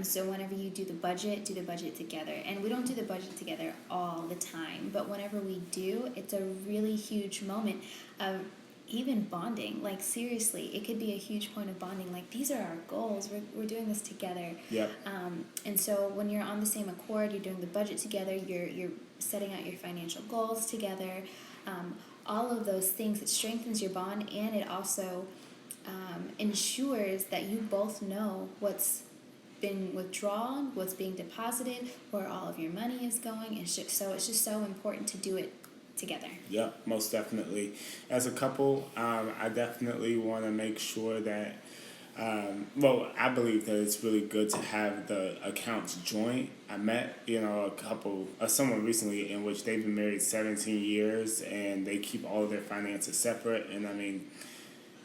So whenever you do the budget together. And we don't do the budget together all the time, but whenever we do, it's a really huge moment of even bonding. Like, seriously, it could be a huge point of bonding. Like, these are our goals. We're doing this together. Yep. And so when you're on the same accord, you're doing the budget together, you're setting out your financial goals together, all of those things, it strengthens your bond, and it also ensures that you both know what's been withdrawn, what's being deposited, where all of your money is going. And so it's just so important to do it together. Yeah, most definitely. As a couple, I definitely want to make sure that, I believe that it's really good to have the accounts joint. I met, someone recently in which they've been married 17 years and they keep all of their finances separate. And I mean,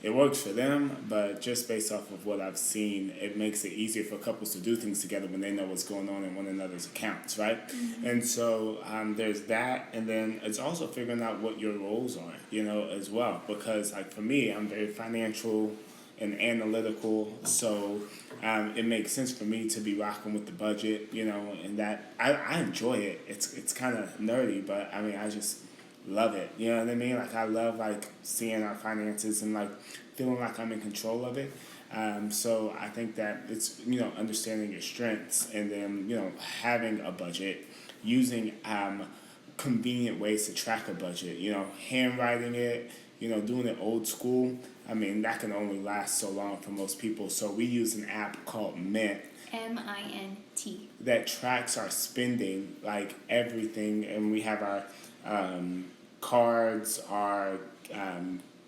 it works for them, but just based off of what I've seen, it makes it easier for couples to do things together when they know what's going on in one another's accounts, right? Mm-hmm. And so there's that, and then it's also figuring out what your roles are, as well. Because, like, for me, I'm very financial and analytical, so it makes sense for me to be rocking with the budget, and that I enjoy it. It's kind of nerdy, but I mean, I just love it. You know what I mean? Like, I love, like, seeing our finances and, like, feeling like I'm in control of it. So I think that it's, understanding your strengths and then, having a budget, using convenient ways to track a budget, handwriting it, doing it old school. I mean, that can only last so long for most people. So we use an app called Mint. MINT. That tracks our spending, like, everything. And we have our cards, our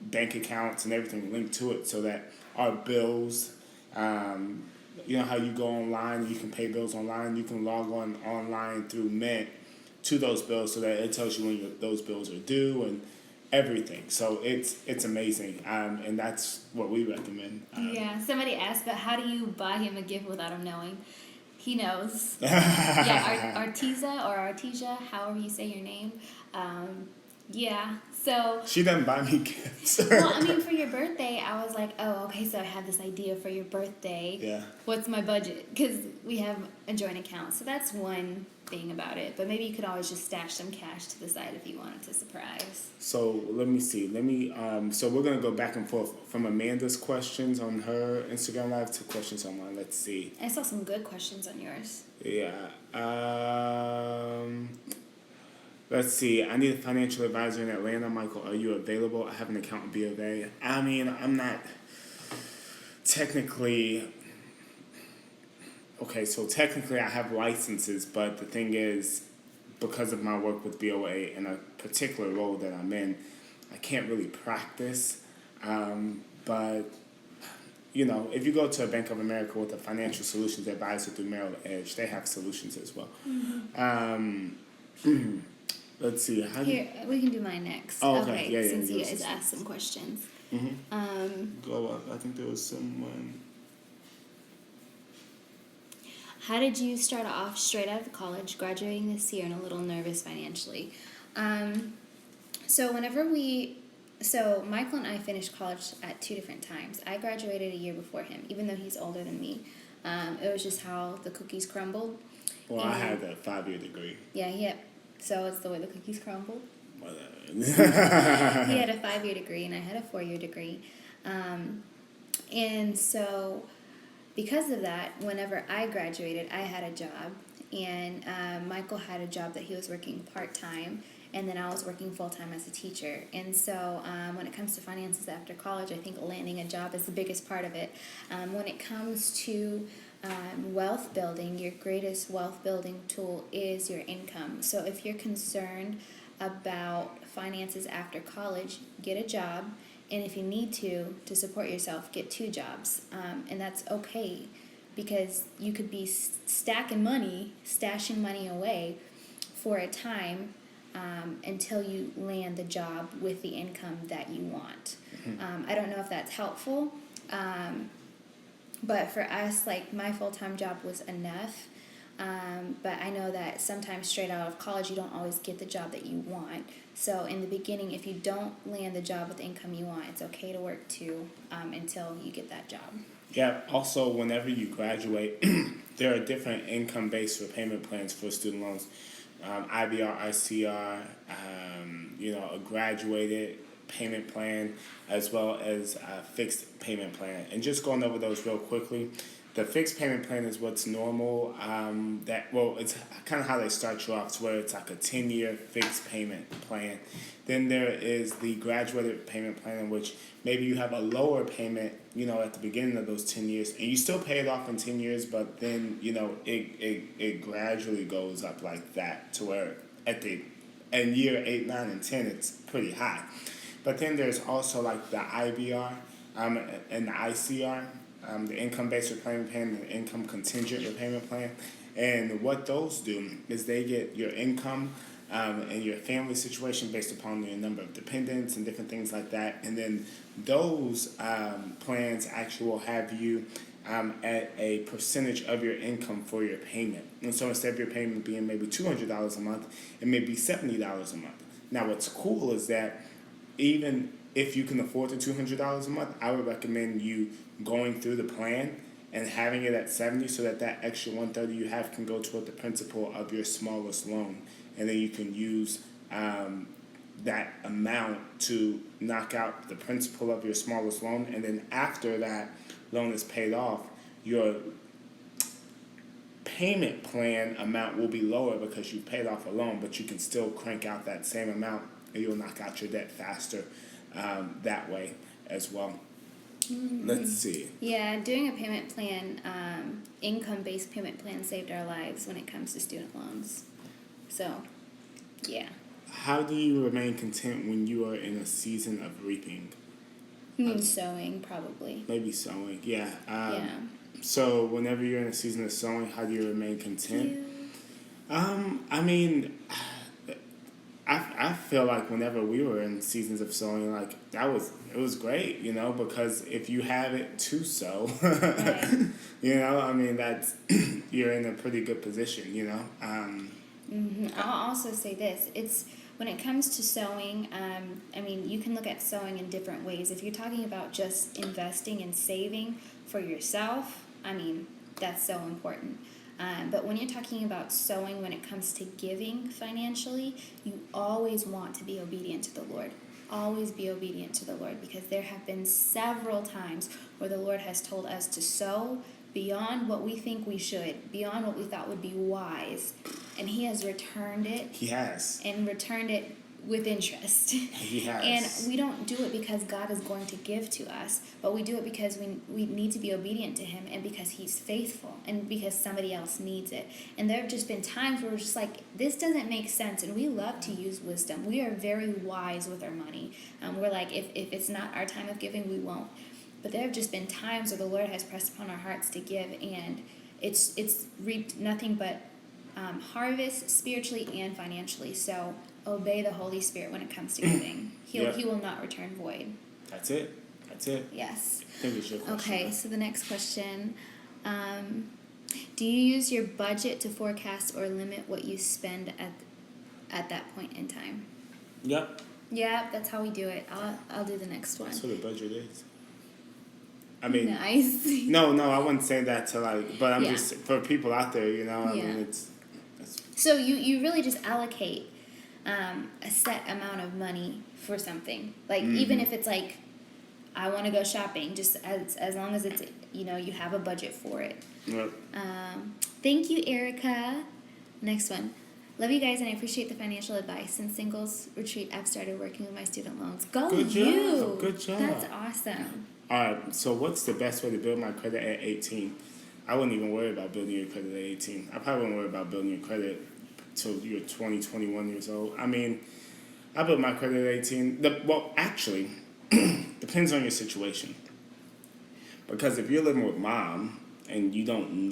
bank accounts, and everything linked to it, so that our bills, you know how you go online, you can pay bills online, you can log on online through Mint to those bills, so that it tells you when those bills are due and everything. So it's amazing, and that's what we recommend. Somebody asked, but how do you buy him a gift without him knowing? He knows. Artesia or Artesia, however you say your name. So she doesn't buy me gifts. Well, I mean, for your birthday, I was like, oh, okay, so I have this idea for your birthday. Yeah. What's my budget? Because we have a joint account, so that's one thing about it. But maybe you could always just stash some cash to the side if you wanted to surprise. So let me see. So we're gonna go back and forth from Amanda's questions on her Instagram Live to questions on mine. Let's see. I saw some good questions on yours. Yeah. Let's see. I need a financial advisor in Atlanta. Michael, are you available? I have an account with B of A. I mean, I'm not technically... Okay, so technically I have licenses, but the thing is, because of my work with BOA and a particular role that I'm in, I can't really practice. But, if you go to a Bank of America with a financial solutions advisor through Merrill Edge, they have solutions as well. Mm-hmm. Let's see. We can do mine next. Oh, okay. Yeah, since you guys asked some questions. Mm-hmm. Go up. I think there was someone. How did you start off straight out of college, graduating this year, and a little nervous financially? So Michael and I finished college at 2 different times. I graduated a year before him, even though he's older than me. It was just how the cookies crumbled. Well, I had a 5-year degree. Yeah. So it's the way the cookies crumbled. Whatever. He had a 5-year degree, and I had a 4-year degree. And so because of that, whenever I graduated, I had a job. And Michael had a job that he was working part-time. And then I was working full-time as a teacher. And so when it comes to finances after college, I think landing a job is the biggest part of it. When it comes to wealth building, your greatest wealth building tool is your income. So if you're concerned about finances after college, get a job. And if you need to support yourself, get 2 jobs. And that's okay, because you could be stashing money away for a time until you land the job with the income that you want. I don't know if that's helpful. But for us, like, my full-time job was enough. But I know that sometimes straight out of college, you don't always get the job that you want. So in the beginning, if you don't land the job with the income you want, it's okay to work 2 until you get that job. Yeah. Also, whenever you graduate, there are different income-based repayment plans for student loans. IBR, ICR, a graduated payment plan, as well as a fixed payment plan. And just going over those real quickly, the fixed payment plan is what's normal. It's kind of how they start you off, to where it's like a 10-year fixed payment plan. Then there is the graduated payment plan, in which maybe you have a lower payment, at the beginning of those 10 years, and you still pay it off in 10 years, but then, it gradually goes up like that, to where in year 8, 9, and 10, it's pretty high. But then there's also like the IBR and the ICR, the income-based repayment plan and the income contingent repayment plan. And what those do is they get your income and your family situation based upon your number of dependents and different things like that. And then those plans actually will have you at a percentage of your income for your payment. And so instead of your payment being maybe $200 a month, it may be $70 a month. Now, what's cool is that even if you can afford the $200 a month, I would recommend you going through the plan and having it at 70, so that extra 130 you have can go toward the principal of your smallest loan, and then you can use that amount to knock out the principal of your smallest loan, and then after that loan is paid off, your payment plan amount will be lower because you paid off a loan, but you can still crank out that same amount, and you'll knock out your debt faster that way as well. Mm-hmm. Let's see. Yeah, doing a payment plan, income-based payment plan saved our lives when it comes to student loans. So, yeah. How do you remain content when you are in a season of reaping? You mean sowing, probably. Maybe sowing, yeah. Yeah. So whenever you're in a season of sowing, how do you remain content? I feel like whenever we were in seasons of sowing, like it was great, because if you have it to sow, right. That's you're in a pretty good position, I'll also say this: it's when it comes to sowing. You can look at sowing in different ways. If you're talking about just investing and saving for yourself, that's so important. But when you're talking about sowing, when it comes to giving financially, you always want to be obedient to the Lord. Always be obedient to the Lord, because there have been several times where the Lord has told us to sow beyond what we think we should, beyond what we thought would be wise. And He has returned it. He has. And returned it with interest. He has. And we don't do it because God is going to give to us, but we do it because we need to be obedient to Him, and because He's faithful, and because somebody else needs it. And there have just been times where we're just like, this doesn't make sense, and we love to use wisdom. We are very wise with our money. We're like, if it's not our time of giving, we won't. But there have just been times where the Lord has pressed upon our hearts to give, and it's reaped nothing but harvest, spiritually and financially. So obey the Holy Spirit when it comes to giving. He will not return void. That's it. Yes. I think it's your question. Okay, so the next question. Do you use your budget to forecast or limit what you spend at that point in time? Yep. Yeah, that's how we do it. I'll do the next one. That's what a budget is. Nice. No, I wouldn't say that but I'm just, for people out there, it's... So you really just allocate a set amount of money for something. Like, even if it's like, I want to go shopping, just as long as it's, you have a budget for it. Yep. Thank you, Erica. Next one. Love you guys, and I appreciate the financial advice. Since Singles Retreat, I've started working with my student loans. Good job. That's awesome. All right, so what's the best way to build my credit at 18? I wouldn't even worry about building your credit at 18. I probably wouldn't worry about building your credit till you're 20, 21 years old. I built my credit at 18. Actually, depends on your situation. Because if you're living with mom and you don't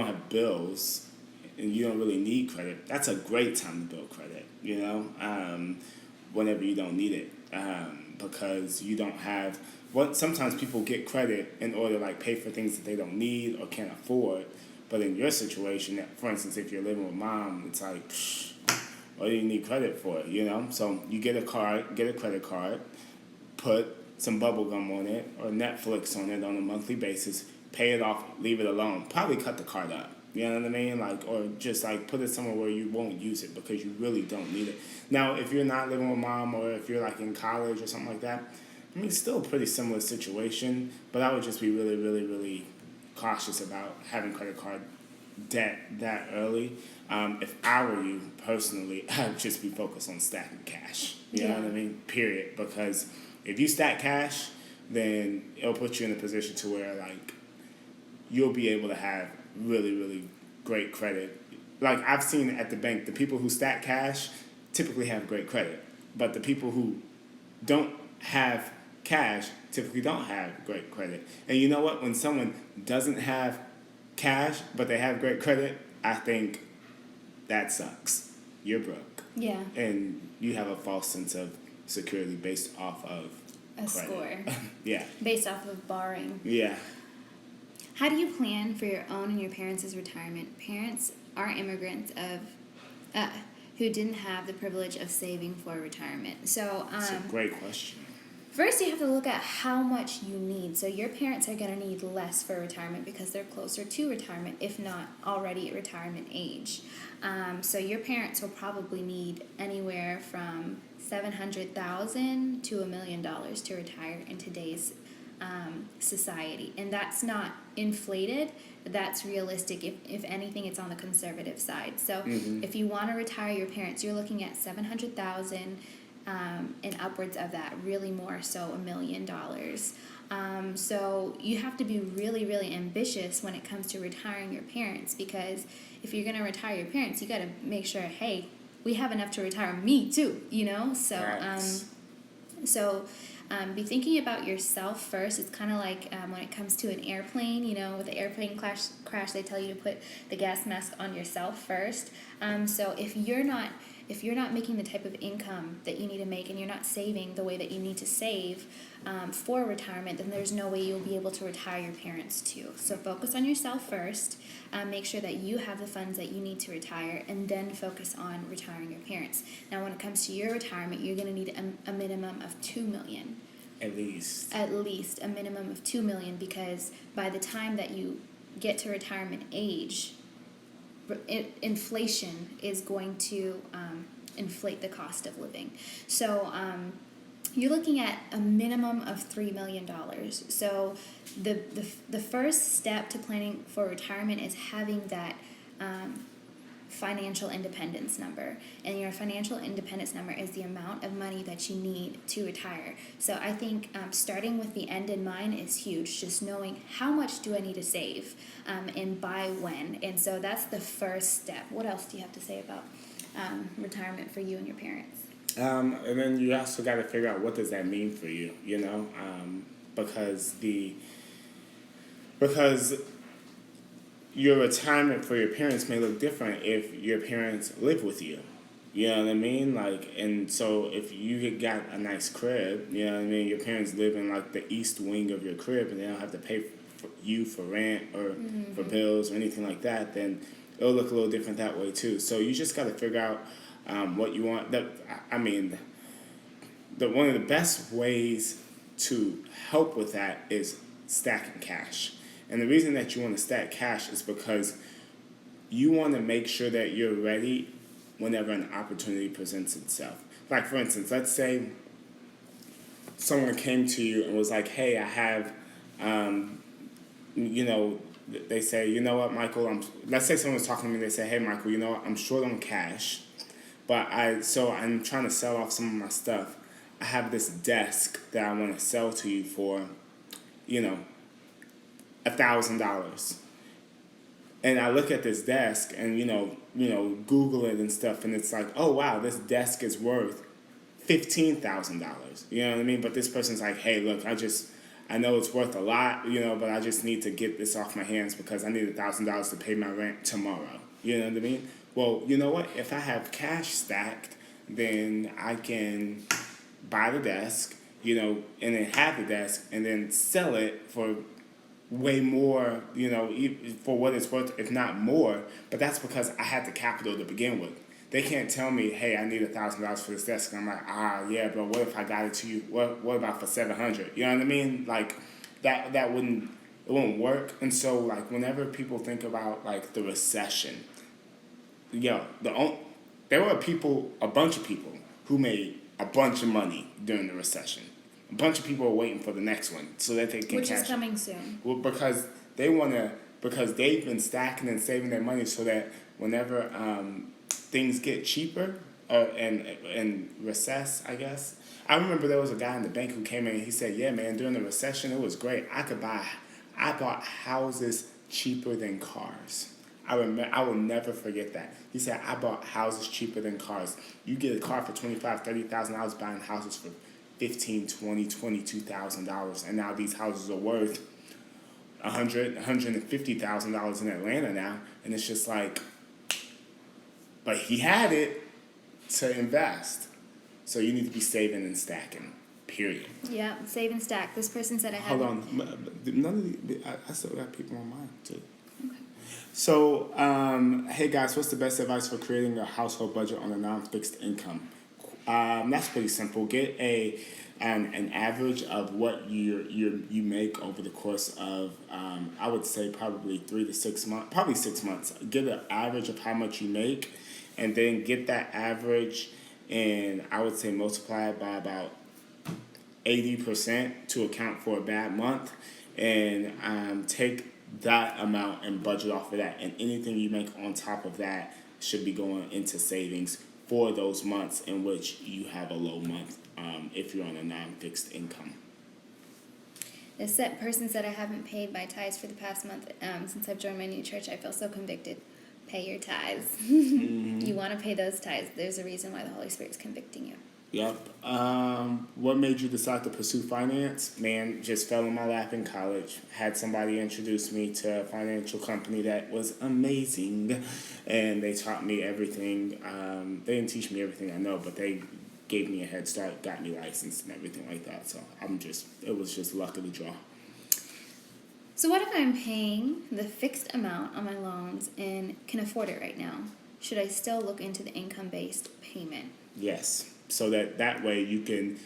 have bills and you don't really need credit, that's a great time to build credit, whenever you don't need it. Because you don't have... sometimes people get credit in order to pay for things that they don't need or can't afford. But in your situation, for instance, if you're living with mom, it's like, what do you need credit for? So you get a credit card, put some bubble gum on it or Netflix on it on a monthly basis, pay it off, leave it alone. Probably cut the card up. You know what I mean? Like, or just like put it somewhere where you won't use it because you really don't need it. Now, if you're not living with mom or if you're like in college or something like that, I mean, it's still a pretty similar situation, but I would just be really, really, really cautious about having credit card debt that early. If I were you personally, I'd just be focused on stacking cash. You know what I mean? Period. Because if you stack cash, then it'll put you in a position to where like you'll be able to have really, really great credit. Like I've seen at the bank, the people who stack cash typically have great credit, but the people who don't have cash typically don't have great credit. And you know what? When someone doesn't have cash but they have great credit, I think that sucks. You're broke. Yeah. And you have a false sense of security based off of A credit. score. Yeah. Based off of borrowing. Yeah. How do you plan for your own and your parents' retirement? Parents are immigrants of who didn't have the privilege of saving for retirement. So That's a great question. first you have to look at how much you need. So your parents are going to need less for retirement because they're closer to retirement, if not already at retirement age. So your parents will probably need anywhere from $700,000 to $1 million to retire in today's society, and that's not inflated, that's realistic. If anything, it's on the conservative side. So if you want to retire your parents, you're looking at $700,000 and upwards of that, really more so $1 million. So you have to be really, really ambitious when it comes to retiring your parents, because if you're going to retire your parents, you got to make sure, hey, we have enough to retire me too, you know? So be thinking about yourself first. It's kind of like when it comes to an airplane, you know, with the airplane crash, they tell you to put the gas mask on yourself first. So if you're not making the type of income that you need to make, and you're not saving the way that you need to save for retirement, then there's no way you'll be able to retire your parents too. So focus on yourself first. Make sure that you have the funds that you need to retire, and then focus on retiring your parents. Now, when it comes to your retirement, you're going to need a minimum of $2 million. At least A minimum of $2 million, because by the time that you get to retirement age, inflation is going to inflate the cost of living. So you're looking at a minimum of $3 million. So the first step to planning for retirement is having that financial independence number. And your financial independence number is the amount of money that you need to retire. So I think starting with the end in mind is huge. Just knowing how much do I need to save and by when. And so that's the first step. What else do you have to say about retirement for you and your parents? and then you also got to figure out what does that mean for you, you know, because your retirement for your parents may look different if your parents live with you. You know what I mean? Like, and so if you got a nice crib, you know what I mean, your parents live in like the east wing of your crib and they don't have to pay for you for rent or for bills or anything like that, then it'll look a little different that way too. So you just got to figure out what you want. One of the best ways to help with that is stacking cash. And the reason that you want to stack cash is because you want to make sure that you're ready whenever an opportunity presents itself. Like, for instance, let's say someone came to you and was like, hey, I have, they say, you know what, Michael, let's say someone's talking to me and they say, hey, Michael, you know what, I'm short on cash, but I'm trying to sell off some of my stuff. I have this desk that I want to sell to you for, $1,000. And I look at this desk and, Google it and stuff, and it's like, oh, wow, this desk is worth $15,000. You know what I mean? But this person's like, hey, look, I know it's worth a lot, but I just need to get this off my hands because I need $1,000 to pay my rent tomorrow. You know what I mean? Well, you know what? If I have cash stacked, then I can buy the desk, and then have the desk and then sell it for way more, for what it's worth, if not more. But that's because I had the capital to begin with. They can't tell me, hey, I need $1,000 for this desk. And I'm like, yeah, but what if I got it to you? What about for 700? You know what I mean? Like, that wouldn't, it won't work. And so, like, whenever people think about, like, the recession, there were a bunch of people who made a bunch of money during the recession. A bunch of people are waiting for the next one so that they can Which cash is coming soon. Well, because because they've been stacking and saving their money so that whenever things get cheaper and recess, I guess. I remember there was a guy in the bank who came in and he said, "Yeah, man, during the recession, it was great. I bought houses cheaper than cars." I will never forget that. He said, "I bought houses cheaper than cars. You get a car for $25,000-$30,000 buying houses for $22,000, and now these houses are worth $150,000 in Atlanta now, and it's just like, but he had it to invest, so you need to be saving and stacking. Period. Yeah, save and stack. This person said I had. Hold on, none of I still got people on mine too. Okay. So, hey guys, what's the best advice for creating a household budget on a non-fixed income? That's pretty simple. Get an average of what you make over the course of I would say probably 3 to 6 months, probably 6 months. Get an average of how much you make, and then get that average, and I would say multiply it by about 80% to account for a bad month, and take that amount and budget off of that, and anything you make on top of that should be going into savings for those months in which you have a low month, if you're on a non-fixed income. This person said I haven't paid my tithes for the past month. Since I've joined my new church, I feel so convicted. Pay your tithes. You want to pay those tithes. There's a reason why the Holy Spirit's convicting you. Yep. What made you decide to pursue finance? Man, just fell in my lap in college. Had somebody introduce me to a financial company that was amazing, and they taught me everything. They didn't teach me everything I know, but they gave me a head start, got me licensed and everything like that. So it was just luck of the draw. So what if I'm paying the fixed amount on my loans and can afford it right now? Should I still look into the income-based payment? Yes. So that way you can,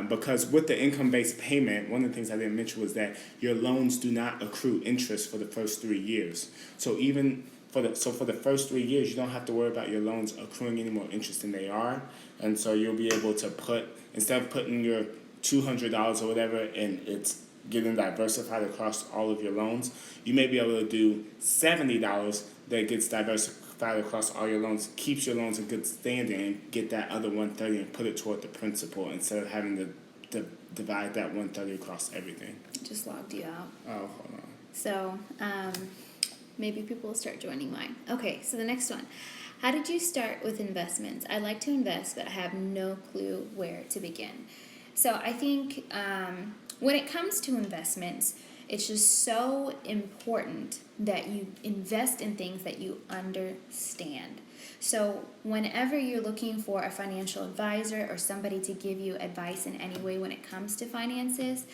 because with the income-based payment, one of the things I didn't mention was that your loans do not accrue interest for the first 3 years. So for the first 3 years, you don't have to worry about your loans accruing any more interest than they are, and so you'll be able to instead of putting your $200 or whatever, and it's getting diversified across all of your loans, you may be able to do $70 that gets diversified across all your loans, keeps your loans in good standing, and get that other $130 and put it toward the principal instead of having to divide that $130 across everything. Just logged you out. Oh, hold on. So maybe people will start joining mine. Okay, so the next one. How did you start with investments? I like to invest, but I have no clue where to begin. So I think when it comes to investments, it's just so important that you invest in things that you understand. So whenever you're looking for a financial advisor or somebody to give you advice in any way when it comes to finances,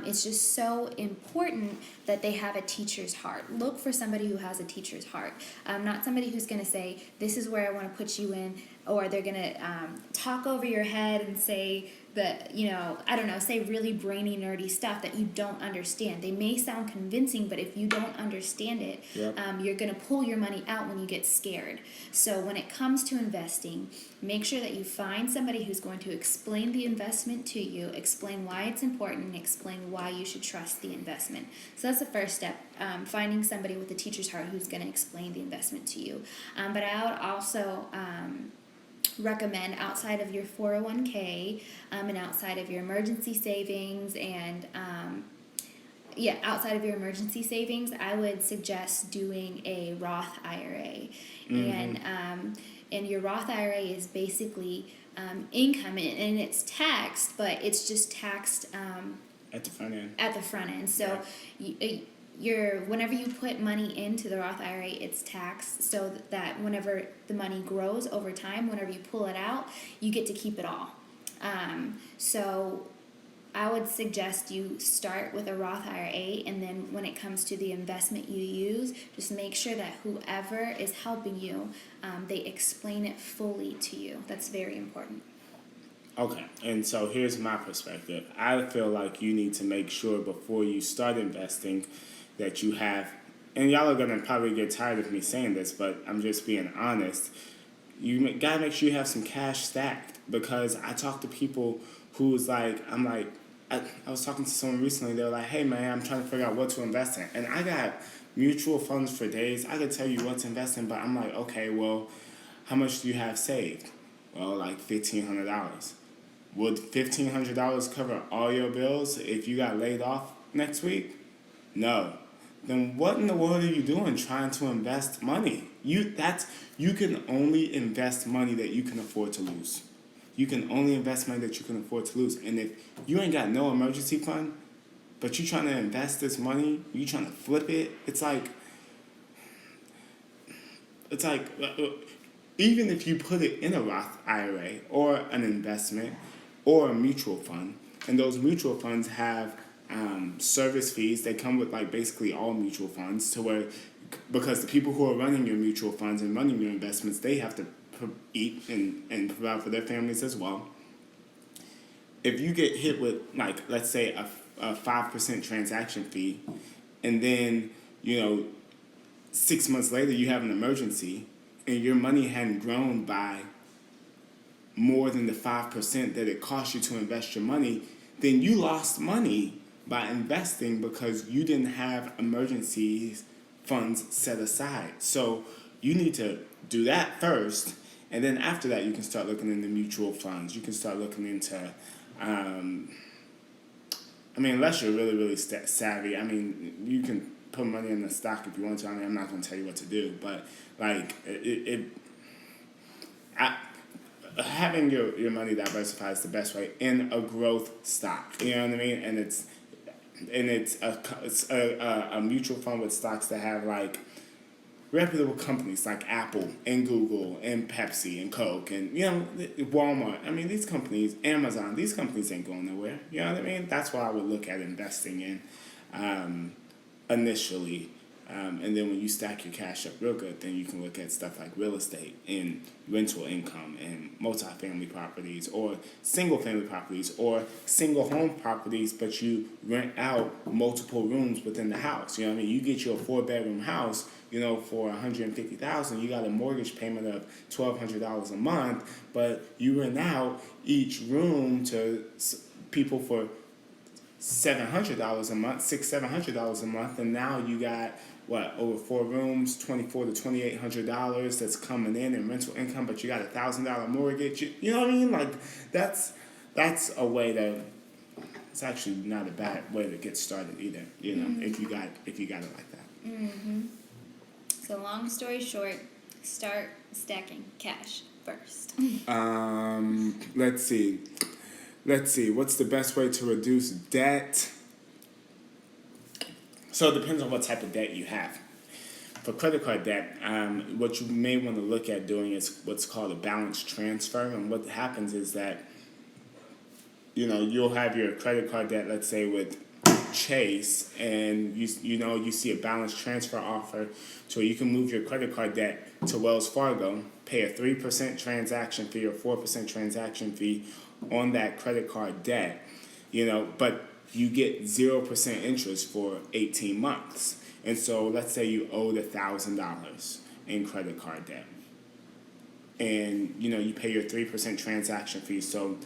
it's just so important that they have a teacher's heart. Look for somebody who has a teacher's heart, not somebody who's going to say, this is where I want to put you in, or they're going to talk over your head and say that, say really brainy, nerdy stuff that you don't understand. They may sound convincing, but if you don't understand it, Yep. You're going to pull your money out when you get scared. So when it comes to investing, make sure that you find somebody who's going to explain the investment to you, explain why it's important, and explain why you should trust the investment. So that's the first step, finding somebody with a teacher's heart who's going to explain the investment to you. But I would also recommend, outside of your 401k and outside of your emergency savings outside of your emergency savings, I would suggest doing a Roth IRA. Mm-hmm. And your Roth IRA is basically income, and it's taxed, but it's just taxed at the front end. At the front end. So whenever you put money into the Roth IRA, it's taxed, so that whenever the money grows over time, whenever you pull it out, you get to keep it all. So I would suggest you start with a Roth IRA, and then when it comes to the investment you use, just make sure that whoever is helping you, they explain it fully to you. That's very important. Okay, and so here's my perspective. I feel like you need to make sure before you start investing that you have, and y'all are gonna probably get tired of me saying this, but I'm just being honest. You gotta make sure you have some cash stacked, because I talk to people who's like, I was talking to someone recently. They were like, "Hey man, I'm trying to figure out what to invest in," and I got mutual funds for days. I could tell you what to invest in, but I'm like, okay, well, how much do you have saved? Well, like $1,500. Would $1,500 cover all your bills if you got laid off next week? No. Then what in the world are you doing trying to invest money? You can only invest money that you can afford to lose. You can only invest money that you can afford to lose. And if you ain't got no emergency fund, but you trying to invest this money, you trying to flip it, it's like even if you put it in a Roth IRA or an investment or a mutual fund, and those mutual funds have service fees. They come with like basically all mutual funds, to where, because the people who are running your mutual funds and running your investments, they have to eat and provide for their families as well. If you get hit with, like, let's say a 5% transaction fee, and then, 6 months later you have an emergency and your money hadn't grown by more than the 5% that it cost you to invest your money, then you lost money by investing because you didn't have emergency funds set aside. So you need to do that first, and then after that you can start looking into mutual funds. You can start looking into, unless you're really, really savvy, you can put money in the stock if you want to. I'm not going to tell you what to do, but like having your money diversified is the best way in a growth stock. You know what I mean? And it's a mutual fund with stocks that have like reputable companies like Apple and Google and Pepsi and Coke and Walmart. These companies, Amazon, these companies ain't going nowhere. You know what I mean? That's why I would look at investing in initially. And then when you stack your cash up real good, then you can look at stuff like real estate and rental income and multifamily properties or single family properties or single home properties, but you rent out multiple rooms within the house. You know what I mean? You get your 4-bedroom house, for $150,000, you got a mortgage payment of $1,200 a month, but you rent out each room to people for $700 a month, $700 a month, and now you got over 4 rooms, $2,400 to $2,800 that's coming in rental income, but you got $1,000 mortgage. You know what I mean? Like that's a way to. It's actually not a bad way to get started either. If you got it like that. Mm-hmm. So long story short, start stacking cash first. Let's see. What's the best way to reduce debt? So it depends on what type of debt you have. For credit card debt, what you may want to look at doing is what's called a balance transfer. And what happens is that, you'll have your credit card debt, let's say with Chase, and you see a balance transfer offer so you can move your credit card debt to Wells Fargo, pay a 3% transaction fee or 4% transaction fee on that credit card debt, but you get 0% interest for 18 months. And so let's say you owed $1,000 in credit card debt, and you pay your 3% transaction fee. So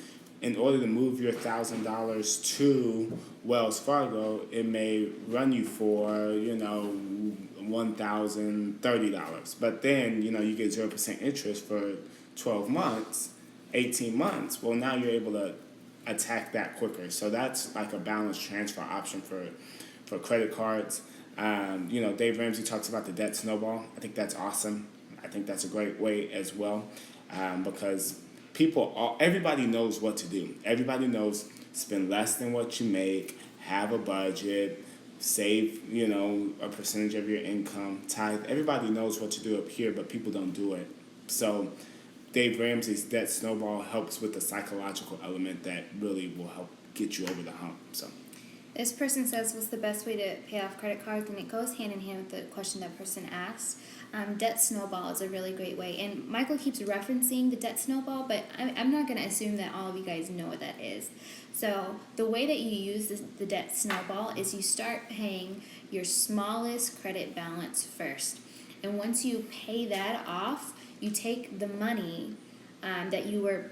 in order to move your $1,000 to Wells Fargo, it may run you for $1,030. But then you get 0% interest for 12 months, 18 months. Well, now you're able to attack that quicker. So that's like a balance transfer option for credit cards. Dave Ramsey talks about the debt snowball. I think that's awesome. I think that's a great way as well, because everybody knows what to do. Everybody knows spend less than what you make, have a budget, save a percentage of your income, tithe. Everybody knows what to do up here, but people don't do it. So Dave Ramsey's debt snowball helps with the psychological element that really will help get you over the hump. So. This person says, what's the best way to pay off credit cards? And it goes hand in hand with the question that person asked. Debt snowball is a really great way. And Michael keeps referencing the debt snowball, but I'm not going to assume that all of you guys know what that is. So the way that you use the debt snowball is you start paying your smallest credit balance first. And once you pay that off, you take the money that you were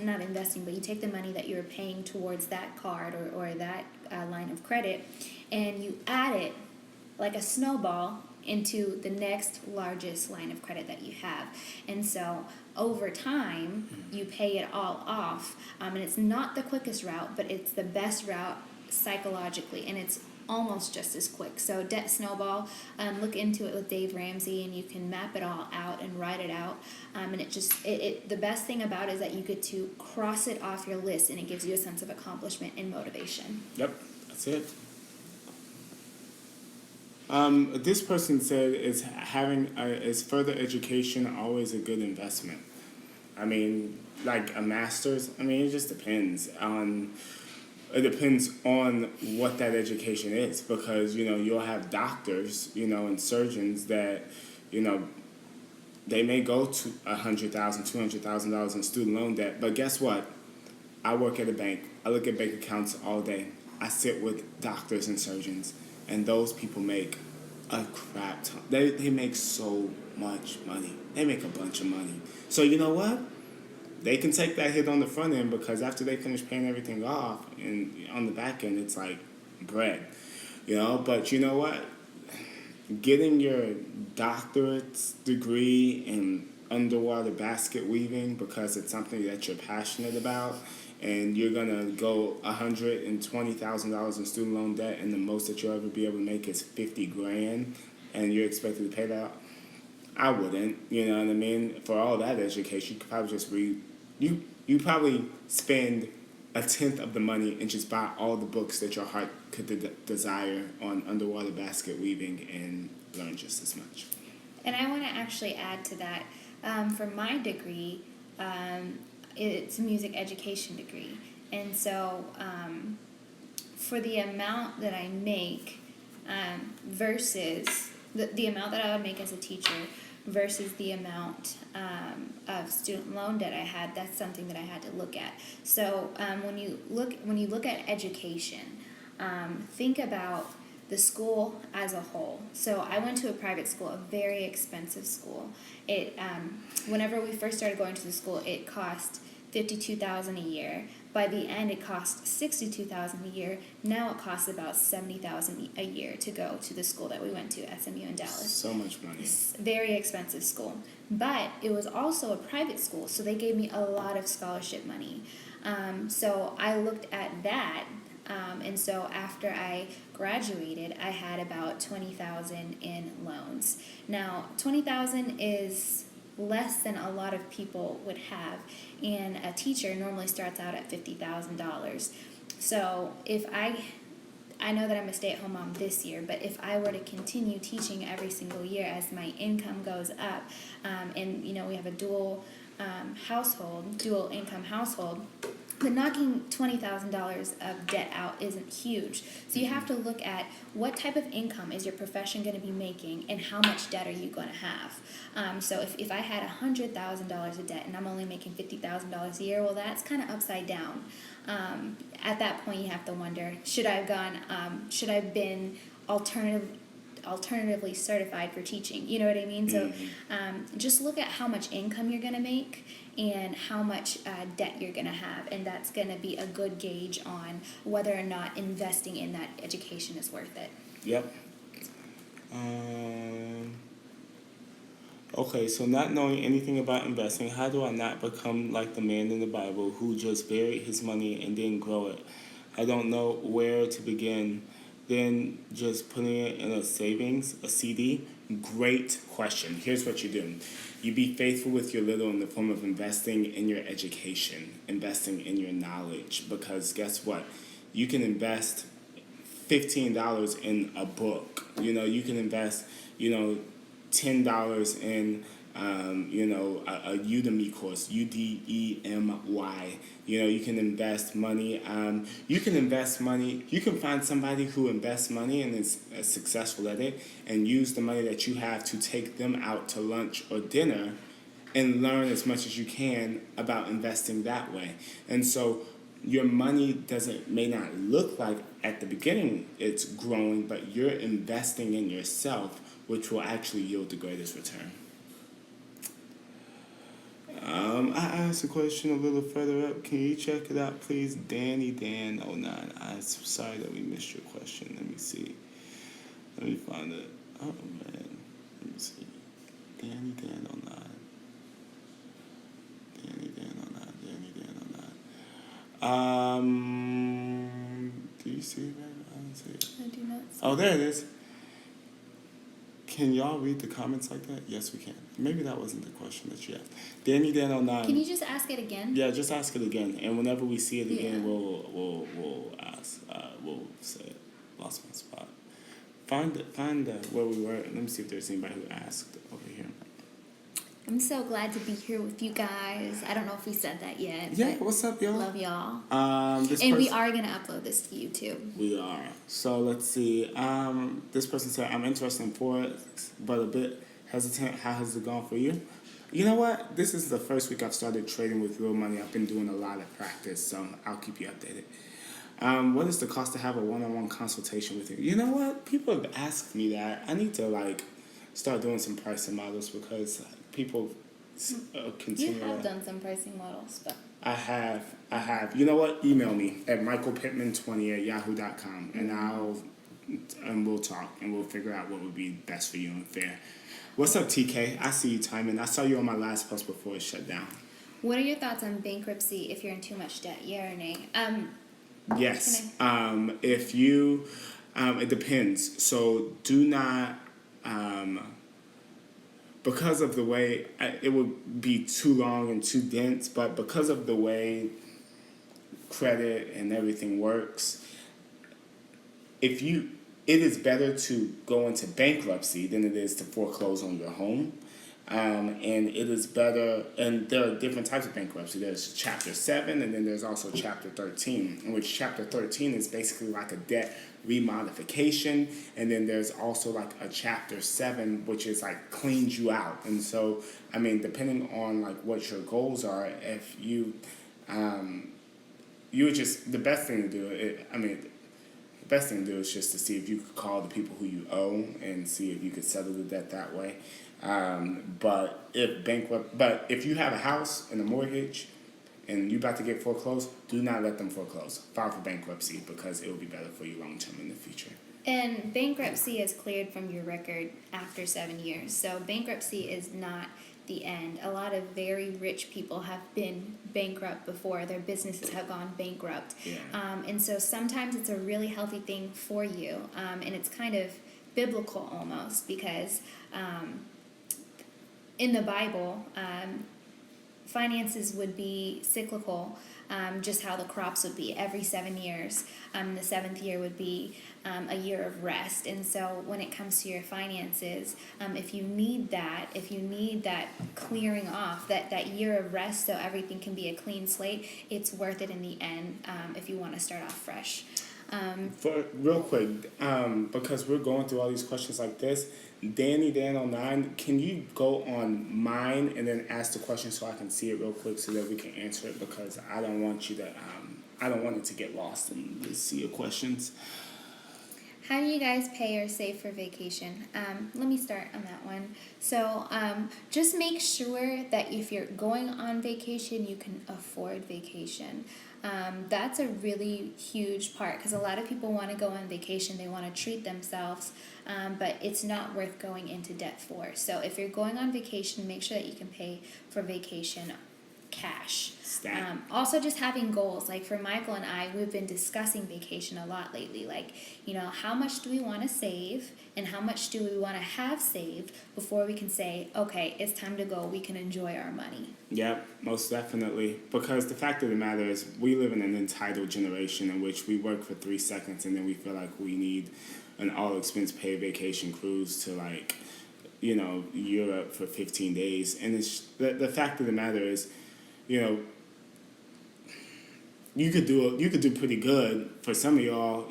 not investing, but you take the money that you were paying towards that card or that line of credit, and you add it like a snowball into the next largest line of credit that you have. And so over time, you pay it all off. And it's not the quickest route, but it's the best route psychologically, and it's almost just as quick. So debt snowball, look into it with Dave Ramsey, and you can map it all out and write it out. And the best thing about it is that you get to cross it off your list, and it gives you a sense of accomplishment and motivation. Yep, that's it. This person said, is further education always a good investment? I mean, like a master's, I mean, it just depends on what that education is, because, you'll have doctors, and surgeons that, they may go to $100,000, $200,000 in student loan debt, but guess what? I work at a bank. I look at bank accounts all day. I sit with doctors and surgeons, and those people make a crap ton. They make so much money. They make a bunch of money. So you know what? They can take that hit on the front end, because after they finish paying everything off, and on the back end, it's like bread. But you know what? Getting your doctorate's degree in underwater basket weaving because it's something that you're passionate about, and you're going to go $120,000 in student loan debt, and the most that you'll ever be able to make is $50,000, and you're expected to pay that, I wouldn't. You know what I mean? For all that education, you could probably just read. You probably spend a tenth of the money and just buy all the books that your heart could desire on underwater basket weaving, and learn just as much. And I want to actually add to that. For my degree, it's a music education degree. And so for the amount that I make versus the amount that I would make as a teacher versus the amount of student loan debt I had, that's something that I had to look at. So when you look at education, think about the school as a whole. So I went to a private school, a very expensive school. It whenever we first started going to the school, it cost $52,000 a year. By the end, it cost $62,000 a year. Now it costs about $70,000 a year to go to the school that we went to, SMU in Dallas. So much money. It's a very expensive school, but it was also a private school, so they gave me a lot of scholarship money. So I looked at that, and so after I graduated, I had about $20,000 in loans. Now, $20,000 is less than a lot of people would have, and a teacher normally starts out at $50,000. So if I know that I'm a stay-at-home mom this year, but if I were to continue teaching every single year as my income goes up, and we have a dual income household, but knocking $20,000 of debt out isn't huge. So you have to look at what type of income is your profession going to be making, and how much debt are you going to have. So if I had $100,000 of debt and I'm only making $50,000 a year, well, that's kind of upside down. At that point, you have to wonder, should I have been alternatively certified for teaching? You know what I mean? So just look at how much income you're going to make and how much debt you're going to have, and that's going to be a good gauge on whether or not investing in that education is worth it. Yep. Okay, so not knowing anything about investing, how do I not become like the man in the Bible who just buried his money and didn't grow it? I don't know where to begin. Then just putting it in a savings, a CD? Great question. Here's what you do. You be faithful with your little in the form of investing in your education, investing in your knowledge, because guess what? You can invest $15 in a book. You can invest, $10 in a Udemy course, Udemy. You can invest money. You can invest money. You can find somebody who invests money and is successful at it, and use the money that you have to take them out to lunch or dinner, and learn as much as you can about investing that way. And so your money may not look like at the beginning it's growing, but you're investing in yourself, which will actually yield the greatest return. I asked a question a little further up. Can you check it out, please? Danny Dan 09. I'm sorry that we missed your question. Let me see. Let me find it. Oh, man. Let me see. Danny Dan 09. Danny Dan 09. Danny Dan 09. Do you see it? I don't see it. I do not see Oh, there it is. Can y'all read the comments like that? Yes, we can. Maybe that wasn't the question that you asked. Danny Dan 09. Can you just ask it again? Yeah, just ask it again, and whenever we see it again, we'll ask. We'll say it. Lost my spot. Find where we were. Let me see if there's anybody who asked over here. I'm so glad to be here with you guys. I don't know if we said that yet. Yeah, but what's up, y'all? love y'all. We are gonna upload this to YouTube. We are. So let's see. This person said, "I'm interested in Forex, but a bit hesitant. How has it gone for you?" You know what? This is the first week I've started trading with real money. I've been doing a lot of practice, so I'll keep you updated. What is the cost to have a one-on-one consultation with you? You know what? People have asked me that. I need to start doing some pricing models because people continue. You have done some pricing models, but I have. You know what? Email me at michaelpittman20@yahoo.com, and we'll talk and we'll figure out what would be best for you and fair. What's up, TK? I see you, Timon. I saw you on my last post before it shut down. what are your thoughts on bankruptcy if you're in too much debt? Yeah or nay? Yes. If you, it depends. So do not. Because of the way it would be too long and too dense, but because of the way credit and everything works, it is better to go into bankruptcy than it is to foreclose on your home. And it is better, and there are different types of bankruptcy. There's Chapter 7, and then there's also Chapter 13, in which Chapter 13 is basically like a debt remodification, and then there's also like a Chapter 7, which is cleans you out. And so, depending on what your goals are, if you, you would just, the best thing to do, the best thing to do is just to see if you could call the people who you owe and see if you could settle the debt that way. But if you have a house and a mortgage and you're about to get foreclosed, do not let them foreclose. File for bankruptcy because it will be better for you long term in the future. And bankruptcy is cleared from your record after 7 years. So bankruptcy is not the end. A lot of very rich people have been bankrupt before. Their businesses have gone bankrupt. Yeah. And so sometimes it's a really healthy thing for you. And it's kind of biblical almost because in the Bible, finances would be cyclical, just how the crops would be every 7 years. The seventh year would be a year of rest. And so when it comes to your finances, if you need that clearing off, that year of rest so everything can be a clean slate, it's worth it in the end if you want to start off fresh. For real quick, because we're going through all these questions like this, Danny Dan 09, can you go on mine and then ask the question so I can see it real quick so that we can answer it, because I don't want you to I don't want it to get lost in the sea of questions. How do you guys pay or save for vacation? Let me start on that one. So just make sure that if you're going on vacation, you can afford vacation. That's a really huge part because a lot of people want to go on vacation. They want to treat themselves, but it's not worth going into debt for. So if you're going on vacation, make sure that you can pay for vacation cash. Also just having goals. Like for Michael and I, we've been discussing vacation a lot lately. How much do we want to save and how much do we want to have saved before we can say, okay, it's time to go, we can enjoy our money. Yep, most definitely. Because the fact of the matter is we live in an entitled generation in which we work for 3 seconds and then we feel like we need an all expense paid vacation cruise to Europe for 15 days. And it's the fact of the matter is, you know, you could do pretty good for some of y'all,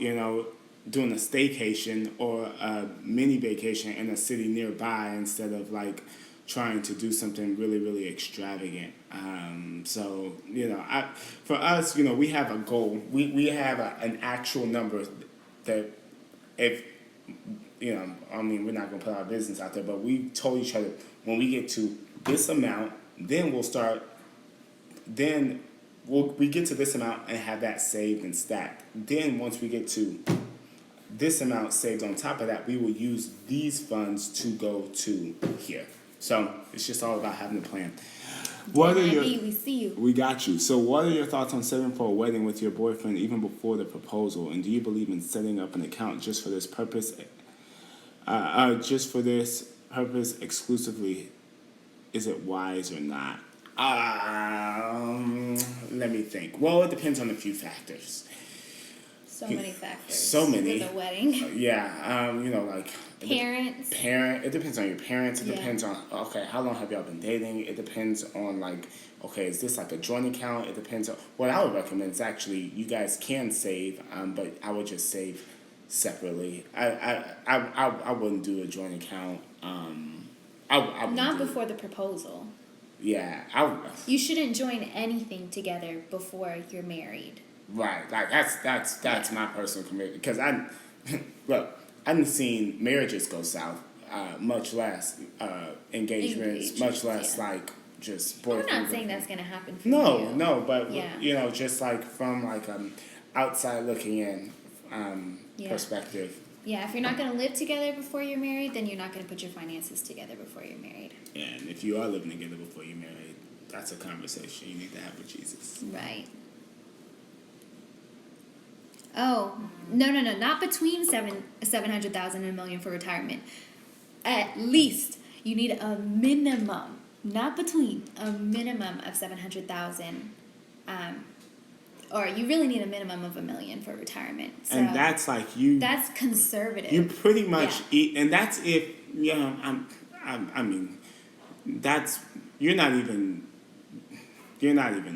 doing a staycation or a mini vacation in a city nearby instead of like trying to do something really, really extravagant. So, for us, we have a goal. We have an actual number that if, we're not going to put our business out there, but we told each other when we get to this amount, then we get to this amount and have that saved and stacked. Then once we get to this amount saved on top of that, we will use these funds to go to here. So it's just all about having a plan. We see you. We got you. So what are your thoughts on saving for a wedding with your boyfriend even before the proposal? And do you believe in setting up an account just for this purpose? Just for this purpose exclusively? Is it wise or not? Let me think. Well, it depends on a few factors. So many factors. So many. With a wedding. Yeah. Like Parents. It depends on your parents. It depends on, okay, how long have y'all been dating? It depends on, like, okay, is this like a joint account? It depends on, what I would recommend is actually you guys can save, but I would just save separately. I wouldn't do a joint account. I Not before the proposal. Yeah. You shouldn't join anything together before you're married. Right, like that's my personal commitment, because I've seen marriages go south, much less engagements, much less like just boyfriend. I'm not saying that's gonna happen for No, you. no, but just like from like outside looking in perspective. Yeah, if you're not gonna live together before you're married, then you're not gonna put your finances together before you're married. And if you are living together before you're married, that's a conversation you need to have with Jesus. Right. Oh, no, not between 700,000 and $1 million for retirement. At least you need a minimum, not between, a minimum of 700,000. Or you really need a minimum of $1 million for retirement. So and that's like that's conservative. You pretty much eat, and that's if I mean, that's you're not even. You're not going to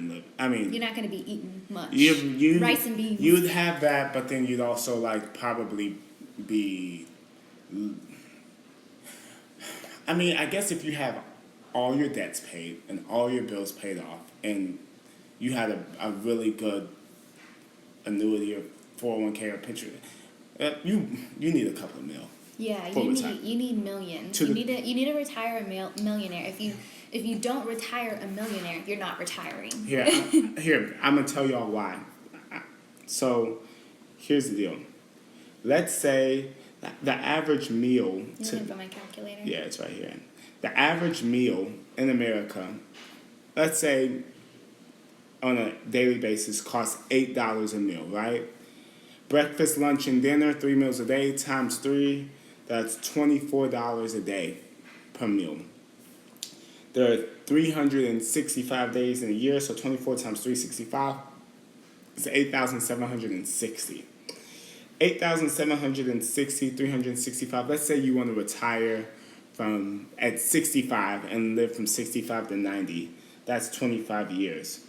be eating much. Rice and beans. You'd have that, but then you'd also like probably be. I mean, I guess if you have all your debts paid and all your bills paid off, and you had a really good annuity or 401k or pension, you need a couple of mil. Yeah, you need millions. You need to retire a millionaire. If you don't retire a millionaire, you're not retiring. Here, I'm going to tell y'all why. So, here's the deal. Let's say the average meal... You looking for my calculator? Yeah, it's right here. The average meal in America, let's say on a daily basis, costs $8 a meal, right? Breakfast, lunch, and dinner, 3 meals a day, times 3, that's $24 a day per meal. There are 365 days in a year, so 24 times 365 is 8,760. 8,760, 365. Let's say you want to retire at 65 and live from 65 to 90. That's 25 years.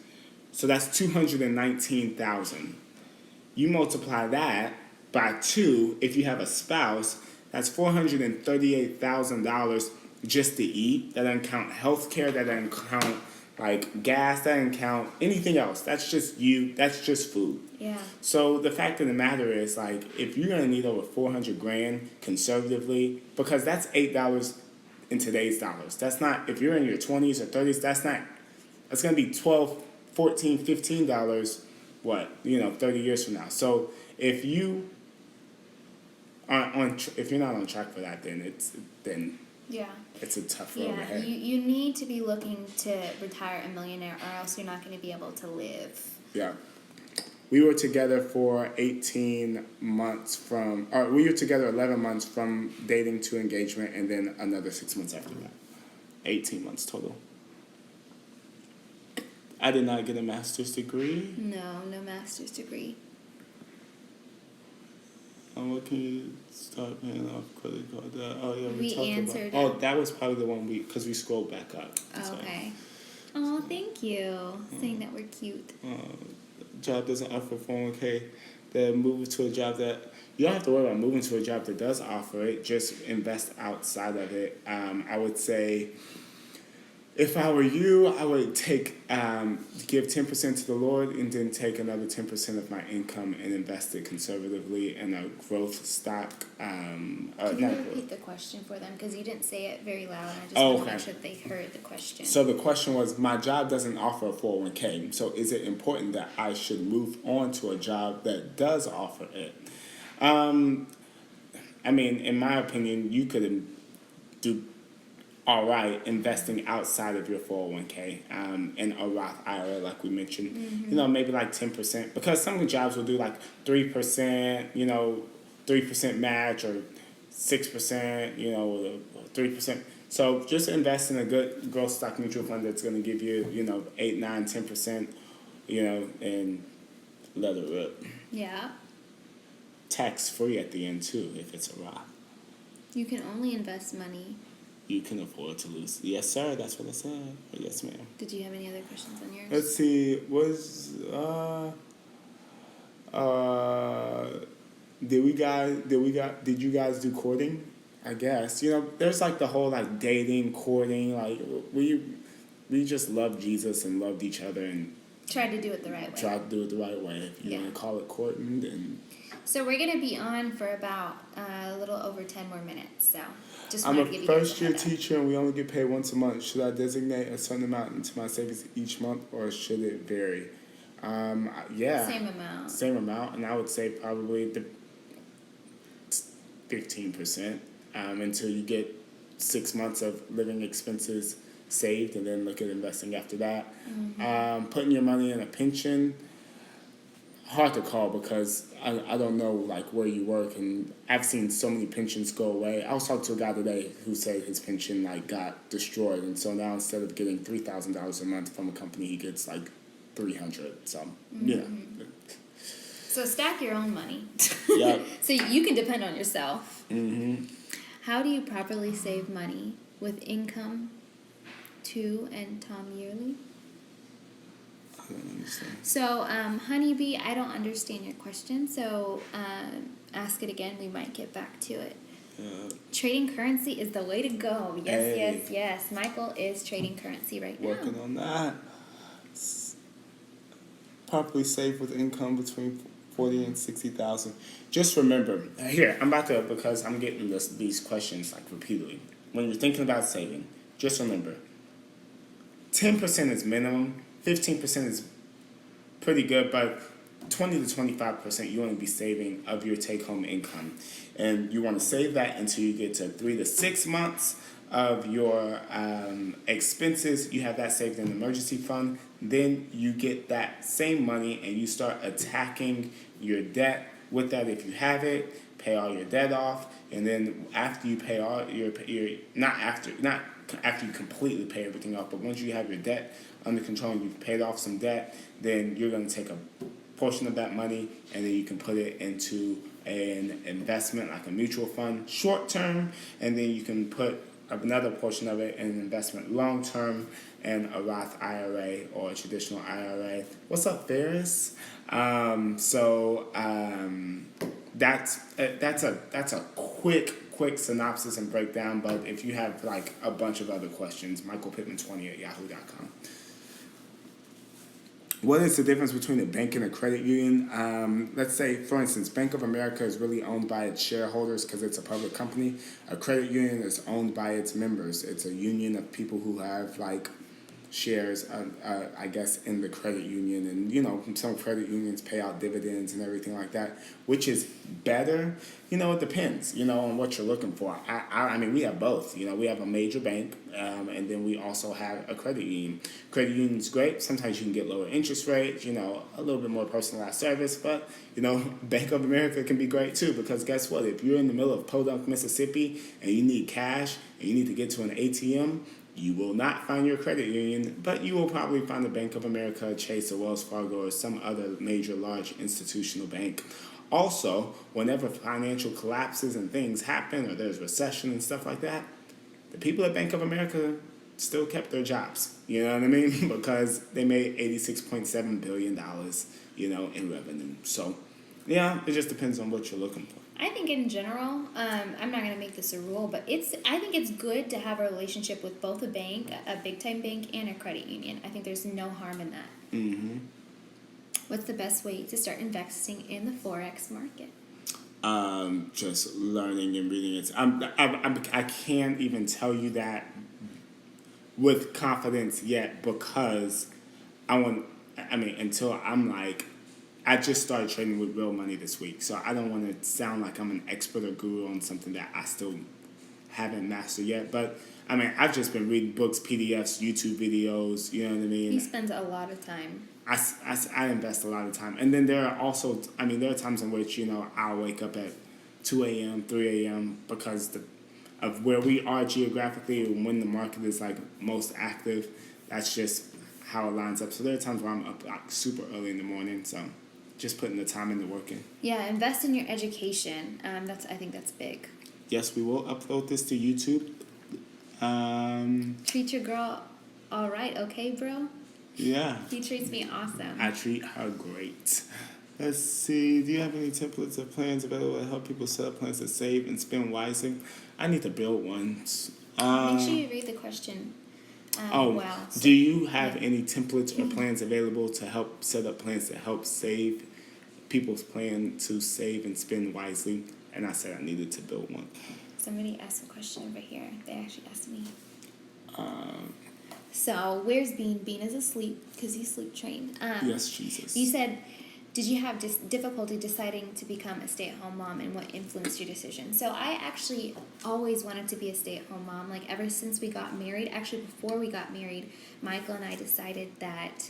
So that's 219,000. You multiply that by 2 if you have a spouse, that's $438,000 just to eat. That doesn't count health care, that doesn't count like gas, that doesn't count anything else. That's just that's just food. Yeah. So the fact of the matter is, like, if you're gonna need over $400,000 conservatively, because that's $8 in today's dollars. That's not, if you're in your 20s or 30s, that's gonna be $12, $14, $15, 30 years from now. So if you if you're not on track for that, then it's a tough road ahead. You need to be looking to retire a millionaire, or else you're not going to be able to live. Yeah. We were together for 18 months we were together 11 months from dating to engagement, and then another 6 months after that. 18 months total. I did not get a master's degree. No master's degree. What can you start paying off credit card debt? Oh yeah, We talked answered about. it. Oh, that was probably the one because we scrolled back up. Okay. Oh, thank you. Saying that we're cute. Job doesn't offer 401k. Then move to a job that you don't have to worry about moving to a job that does offer it. Just invest outside of it. I would say, if I were you, I would give 10% to the Lord, and then take another 10% of my income and invest it conservatively in a growth stock. Can you repeat the question for them? Because you didn't say it very loud, and I just want to make sure that they heard the question. So the question was, my job doesn't offer a 401k. So is it important that I should move on to a job that does offer it? I mean, in my opinion, you could do all right investing outside of your 401k in a Roth IRA, like we mentioned. Maybe like 10%, because some jobs will do like 3%, 3% match, or 6%, 3%. So just invest in a good growth stock mutual fund that's going to give you, 8, 9, 10%, and let it rip. Yeah. Tax free at the end too, if it's a Roth. You can only invest money. You can afford to lose. Yes, sir. That's what I said. Or yes, ma'am. Did you have any other questions on yours? Let's see. Did you guys do courting? I guess. There's like the whole like dating, courting, like we just loved Jesus and loved each other and tried to do it the right way. Tried to do it the right way. If you want to call it courting, then. So we're gonna be on for about a little over 10 more minutes. So just I'm wanted to give a you guys first-year teacher, and we only get paid once a month. Should I designate a certain amount into my savings each month, or should it vary? Yeah. Same amount. Same amount, and I would say probably 15%, until you get 6 months of living expenses saved, and then look at investing after that. Putting your money in a pension, hard to call, because I don't know like where you work, and I've seen so many pensions go away. I was talking to a guy today who said his pension like got destroyed, and so now instead of getting $3,000 a month from a company, he gets like $300. So So stack your own money. Yeah. So you can depend on yourself. How do you properly save money with income? And Tom yearly. I don't understand. So, Honeybee, I don't understand your question, so ask it again. We might get back to it. Trading currency is the way to go. Yes. Michael is trading currency right now. Working on that. Properly save with income between 40 and 60,000. Just remember, here I'm about to, because I'm getting these questions like repeatedly. When you're thinking about saving, just remember, 10% is minimum. 15% is pretty good, but 20 to 25% you want to be saving of your take-home income, and you want to save that until you get to 3 to 6 months of your expenses. You have that saved in an emergency fund. Then you get that same money and you start attacking your debt with that. If you have it, pay all your debt off, and then after you pay all your not after you completely pay everything off, but once you have your debt under control and you've paid off some debt, then you're going to take a portion of that money and then you can put it into an investment like a mutual fund short term, and then you can put another portion of it in an investment long term in a Roth IRA or a traditional IRA. What's up, Ferris? That's a quick synopsis and breakdown, but if you have like a bunch of other questions, michaelpittman20@yahoo.com. What is the difference between a bank and a credit union? Let's say, for instance, Bank of America is really owned by its shareholders because it's a public company. A credit union is owned by its members. It's a union of people who have like shares, I guess, in the credit union. And, some credit unions pay out dividends and everything like that, which is better. It depends, on what you're looking for. I mean, we have both. We have a major bank, and then we also have a credit union. Credit union's great. Sometimes you can get lower interest rates, a little bit more personalized service. But, Bank of America can be great too, because guess what? If you're in the middle of Podunk, Mississippi, and you need cash, and you need to get to an ATM, you will not find your credit union, but you will probably find a Bank of America, Chase, or Wells Fargo, or some other major large institutional bank also, whenever financial collapses and things happen, or there's recession and stuff like that, the people at Bank of America still kept their jobs. You know what I mean? Because they made $86.7 billion, in revenue. So, yeah, it just depends on what you're looking for. I think in general, I'm not going to make this a rule, but I think it's good to have a relationship with both a bank, a big time bank, and a credit union. I think there's no harm in that. Mm-hmm. What's the best way to start investing in the Forex market? Just learning and reading it. I can't even tell you that with confidence yet because until I'm like, I just started trading with real money this week, so I don't want to sound like I'm an expert or guru on something that I still haven't mastered yet. But I've just been reading books, PDFs, YouTube videos. You know what I mean? He spends a lot of time. I invest a lot of time, and then there are also there are times in which I'll wake up at 2 a.m., 3 a.m. because of where we are geographically and when the market is like most active. That's just how it lines up. So there are times where I'm up like super early in the morning. So just putting the time into working. Yeah, invest in your education. I think that's big. Yes, we will upload this to YouTube. Treat your girl all right, okay, bro? Yeah. He treats me awesome. I treat her great. Let's see. Do you have any templates or plans available to help people set up plans to save and spend wisely? I need to build ones. Make sure you read the question. Do you have any templates or plans available to help set up plans to help save people's plan to save and spend wisely? And I said I needed to build one. Somebody asked a question over here. They actually asked me. So where's Bean? Bean is asleep because he's sleep trained. Yes, Jesus. You said, did you have difficulty deciding to become a stay-at-home mom, and what influenced your decision? So I actually always wanted to be a stay-at-home mom. Like ever since we got married, actually before we got married, Michael and I decided that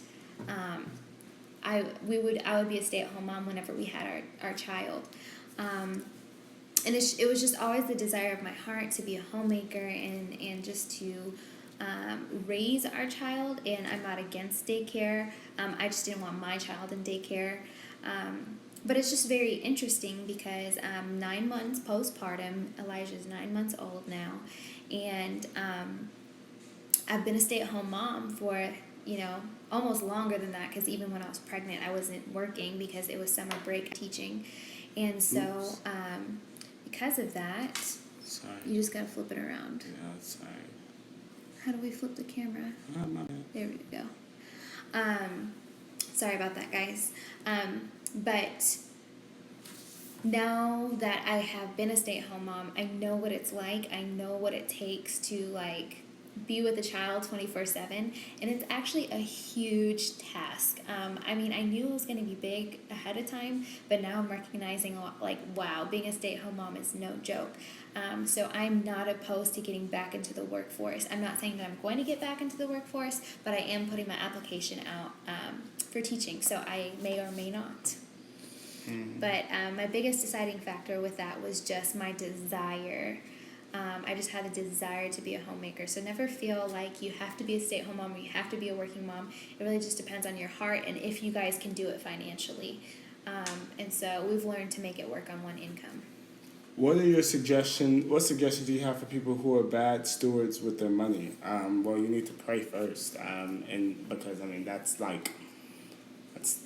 I would be a stay-at-home mom whenever we had our child. And it was just always the desire of my heart to be a homemaker and just to raise our child. And I'm not against daycare. I just didn't want my child in daycare. But it's just very interesting because 9 months postpartum, Elijah's 9 months old now, and I've been a stay-at-home mom for almost longer than that, because even when I was pregnant I wasn't working because it was summer break teaching, and so because of that, Sorry. you just gotta flip it around. Yeah, sorry. How do we flip the camera? My bad. There we go. Sorry about that, guys. But now that I have been a stay-at-home mom, I know what it's like. I know what it takes to be with a child 24/7, and it's actually a huge task. I knew it was going to be big ahead of time, but now I'm recognizing wow, being a stay-at-home mom is no joke. So I'm not opposed to getting back into the workforce. I'm not saying that I'm going to get back into the workforce, but I am putting my application out for teaching, so I may or may not. But my biggest deciding factor with that was just my desire. I just had a desire to be a homemaker. So never feel like you have to be a stay-at-home mom or you have to be a working mom. It really just depends on your heart and if you guys can do it financially. And so we've learned to make it work on one income. What are your suggestions? What suggestions do you have for people who are bad stewards with their money? Well, you need to pray first, and because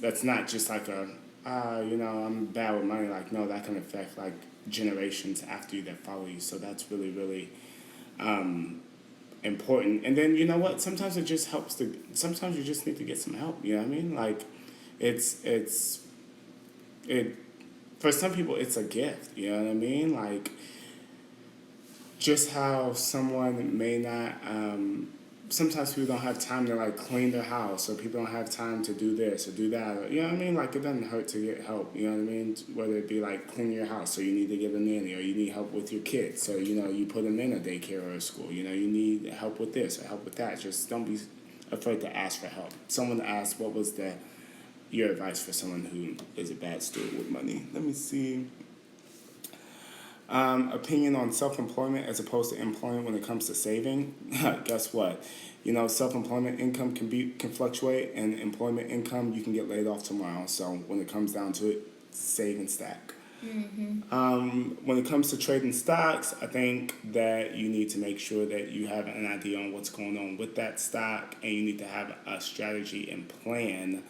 that's not just like I'm bad with money. No, that can affect generations after you that follow you. So that's really, really important. And then sometimes it just helps sometimes you just need to get some help. You know what I mean? For some people it's a gift. You know what I mean? Just how someone may not. Sometimes people don't have time to clean their house, or people don't have time to do this or do that. Or, you know what I mean? It doesn't hurt to get help. You know what I mean? Whether it be cleaning your house, so you need to get a nanny, or you need help with your kids, so you put them in a daycare or a school. You need help with this or help with that. Just don't be afraid to ask for help. Someone asked, what was your advice for someone who is a bad steward with money? Let me see. Opinion on self-employment as opposed to employment when it comes to saving. Guess what? Self-employment income can fluctuate, and employment income you can get laid off tomorrow. So when it comes down to it, save and stack. When it comes to trading stocks, I think that you need to make sure that you have an idea on what's going on with that stock, and you need to have a strategy and plan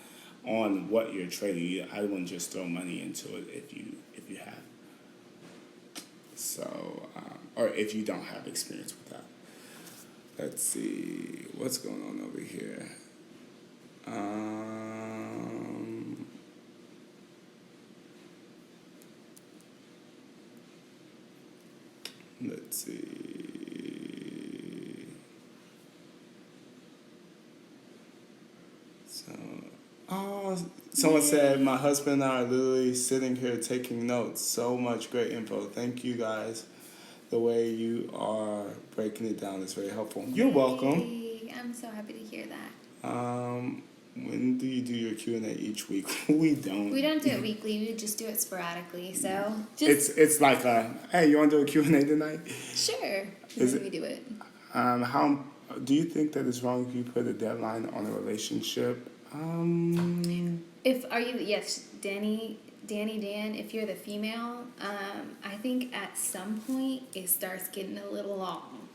on what you're trading. I wouldn't just throw money into it if you have. So, or if you don't have experience with that. Let's see what's going on over here. Let's see. So, someone said my husband and I are literally sitting here taking notes. So much great info. Thank you guys. The way you are breaking it down is very helpful. You're welcome. Yay. I'm so happy to hear that. When do you do your Q&A each week? We don't. We don't do it weekly. We just do it sporadically. So It's like hey, you want to do a Q&A tonight? Sure. Is Then we do it. How do you think that it's wrong if you put a deadline on a relationship? Yes, Dan, if you're the female, I think at some point it starts getting a little long.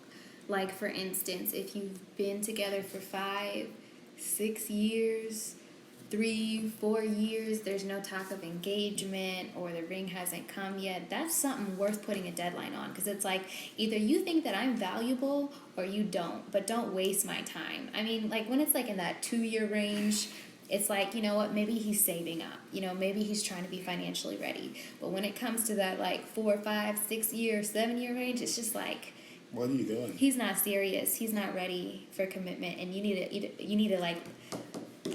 Like, for instance, if you've been together for 5, 6 years, 3, 4 years, there's no talk of engagement or the ring hasn't come yet, that's something worth putting a deadline on, because it's like, either you think that I'm valuable or you don't, but don't waste my time. I mean, like, when it's like in that 2-year range, it's like, you know what, maybe he's saving up, maybe he's trying to be financially ready. But when it comes to that like 4, 5, 6 year, 7-year range, it's just like, what are you doing? He's not serious. He's not ready for commitment, and you need to like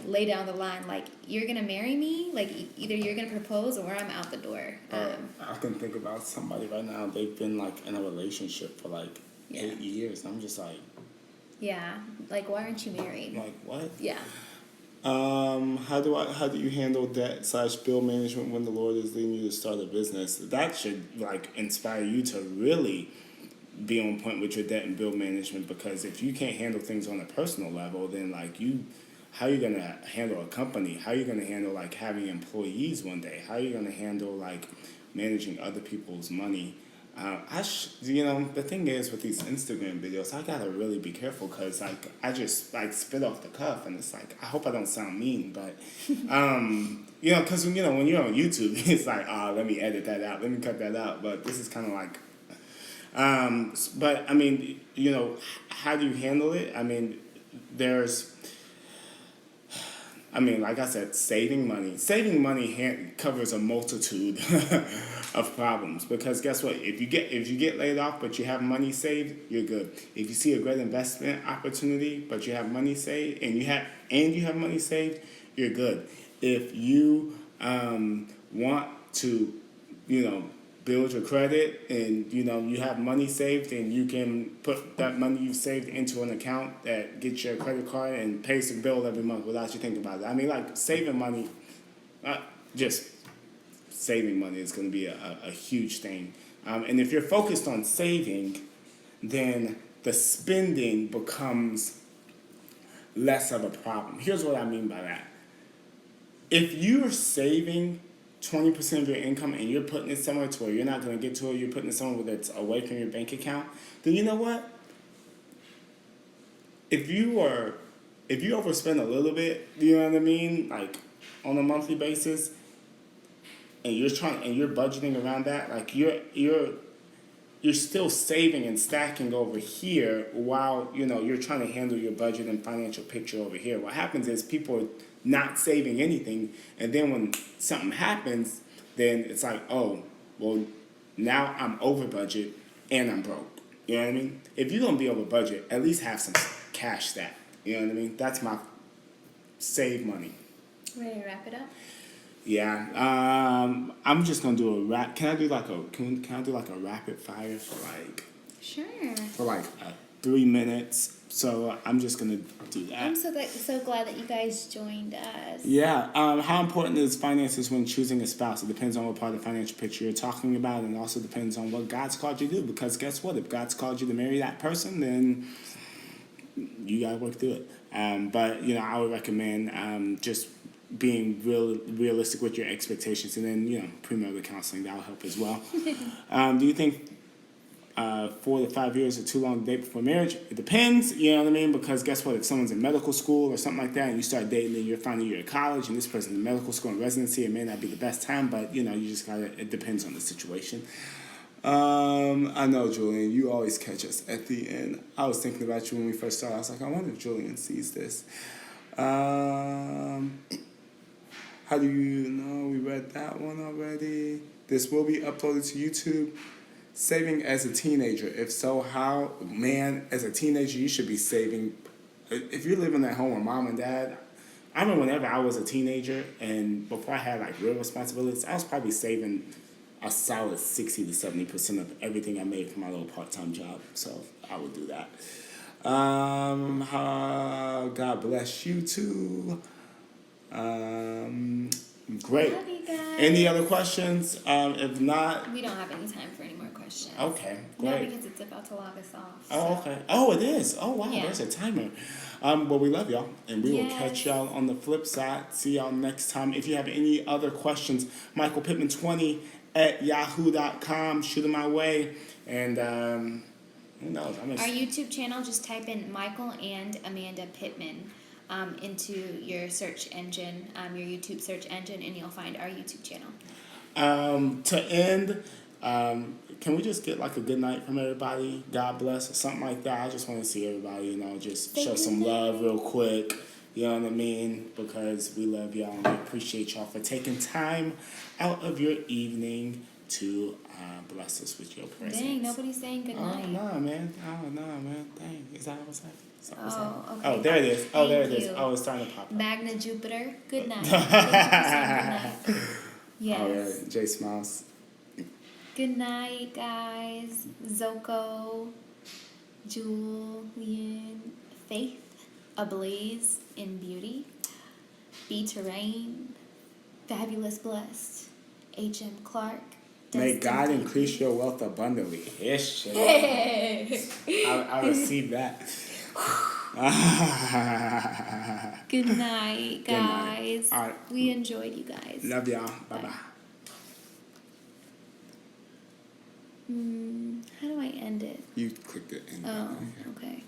lay down the line. Like, you're gonna marry me. Like, either you're gonna propose or I'm out the door. I can think about somebody right now. They've been like in a relationship for like 8 years. I'm just like, yeah. Like, why aren't you married? like what? Yeah. How do you handle debt / bill management when the Lord is leading you to start a business? That should like inspire you to really be on point with your debt and bill management, because if you can't handle things on a personal level, then like how are you gonna handle a company? How are you gonna handle like having employees one day? How are you gonna handle like managing other people's money? The thing is with these Instagram videos, I gotta really be careful, because like I just like spit off the cuff, and it's like, I hope I don't sound mean, but because when you're on YouTube, it's like, let me edit that out, let me cut that out. But this is kind of like, but I mean, how do you handle it? I mean, like I said, saving money covers a multitude of problems, because guess what? If you get laid off but you have money saved, you're good. If you see a great investment opportunity but you have money saved and you have money saved, you're good. If you want to, build your credit, and you have money saved, and you can put that money you've saved into an account that gets your credit card and pays the bill every month without you thinking about it. I mean, like, saving money, just saving money is going to be a huge thing. And if you're focused on saving, then the spending becomes less of a problem. Here's what I mean by that. If you're saving 20% of your income and you're putting it somewhere to where you're not going to get to it, you're putting it somewhere that's away from your bank account, then you know what? If you overspend a little bit, you know what I mean, like on a monthly basis, and you're budgeting around that, like you're still saving and stacking over here while you're trying to handle your budget and financial picture over here. What happens is people are not saving anything, and then when something happens, then it's like, oh, well, now I'm over budget and I'm broke. You know what I mean? If you're gonna be over budget, at least have some cash stacked. You know what I mean? That's my save money. Ready to wrap it up? Yeah. I'm just gonna do a rap. Can I do like a rapid fire Sure. for like 3 minutes? So I'm just gonna do that. I'm so glad that you guys joined us. Yeah. How important is finances when choosing a spouse? It depends on what part of the financial picture you're talking about, and it also depends on what God's called you to do. Because guess what? If God's called you to marry that person, then you gotta work through it. But I would recommend just being realistic with your expectations, and then premarital counseling, that'll help as well. Do you think 4 to 5 years are too long to date before marriage? It depends, you know what I mean? Because guess what? If someone's in medical school or something like that, and you start dating in your final year of college, and this person's in medical school and residency, it may not be the best time, but you just gotta. It depends on the situation. I know, Julian, you always catch us at the end. I was thinking about you when we first started. I was like, I wonder if Julian sees this. How do you know? We read that one already. This will be uploaded to YouTube. Saving as a teenager. If so, how? Man, as a teenager, you should be saving. If you're living at home with mom and dad, I remember whenever I was a teenager and before I had like real responsibilities, I was probably saving a solid 60 to 70% of everything I made from my little part-time job. So I would do that. God bless you too. Great. Love you guys. Any other questions? If not, We don't have any time for any more questions. okay, No, great. because it's about to log us off. Oh, so. okay. Oh, it is. Oh, wow. Yeah. There's a timer. Well, we love y'all, and we will Yes. catch y'all on the flip side. See y'all next time. If you have any other questions, michaelpittman20@yahoo.com. Shoot them my way, and who knows? Our YouTube channel, just type in Michael and Amanda Pittman into your search engine, your YouTube search engine, and you'll find our YouTube channel. To end, can we just get like a good night from everybody? God bless or something like that. I just want to see everybody, just Say show some good love night. real quick. You know what I mean? Because we love y'all and we appreciate y'all for taking time out of your evening to bless us with your presence. Dang, nobody's saying good night. Oh, no, man. Dang. Is that what's happening? Oh, okay. Oh, there it is. Oh, there it Thank is. you. Oh, it's starting to pop up. Magna Jupiter, good night. Thank you for saying good night. Yes. Oh, yeah. Jay Smiles. Good night, guys. Zoko, Julian, Faith, Ablaze in Beauty, B Terrain, Fabulous Blessed, H.M. Clark. May Dustin God Davis. increase your wealth abundantly. Yes, shit. I received that. Good night, Good night. guys. All right. We enjoyed you guys. Love y'all. Bye-bye. Bye. How do I end it? You clicked it. Oh, okay.